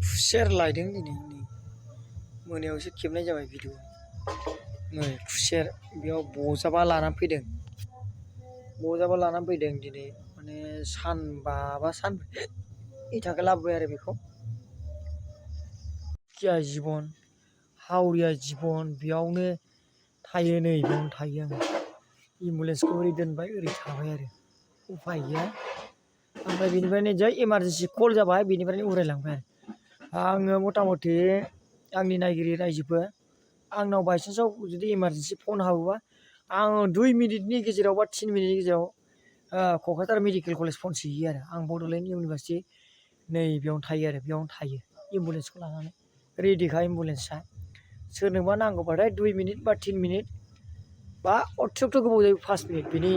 खुसेर लायदों दिनै नै मोनायावसो खेबनाय जाबाय भिडिअ नै खुसेर बेयाव बजाबा लानानै फैदों दिनै माने सानबा बा सानब्रैनि थाखाय लाबोबाय आरो बेखौ किया जिबन हावरिया जिबन बेयावनो थायो नै बेयावनो थायो आङो एम्बुलेन्सखौ ओरै दोनबाय ओरै थाबाय आरो उफाय गैया ओमफ्राय बेनिफ्रायनो जै इमारजेन्सि कल जाबाय बेनिफ्रायनो उरायलांबाय आङो मथा मथि आंनि नायगिरि रायजोफोर आंनाव बायसान्सआव जुदि इमारजेन्सि फन हाबोबा आङो 2 मिनिटनि गेजेराव बा 3 मिनिटनि गेजेराव क'क्राझार मेडिकेल कलेज फन सोयो आरो आं बड'लेण्ड इउनिभारसिटि नै बेयावनो थायो आरो बेयावनो थायो एम्बुलेन्सखौ लानानै रेडिखा एम्बुलेन्सआ सोरनोबा नांगौबाथाय 2 मिनिट बा 3 मिनिट बा अत्यक्त' गोबाव जायो 5 मिनिट बिनि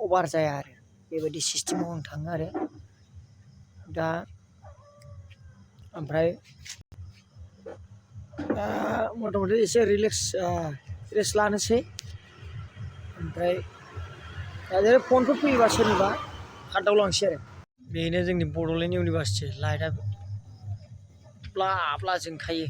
अभार जाया आरो बेबायदि सिस्टेमाव आं थाङो आरो दा ओमफ्राय मथा मथि एसे रेस्ट लानोसै ओमफ्राय दा फनफोर फैयोबा सोरनिबा खारदावलांसै आरो बेनो जोंनि बड'लेण्ड इउनिभारसिटि लाइटआ ब्ला ब्ला जोंखायो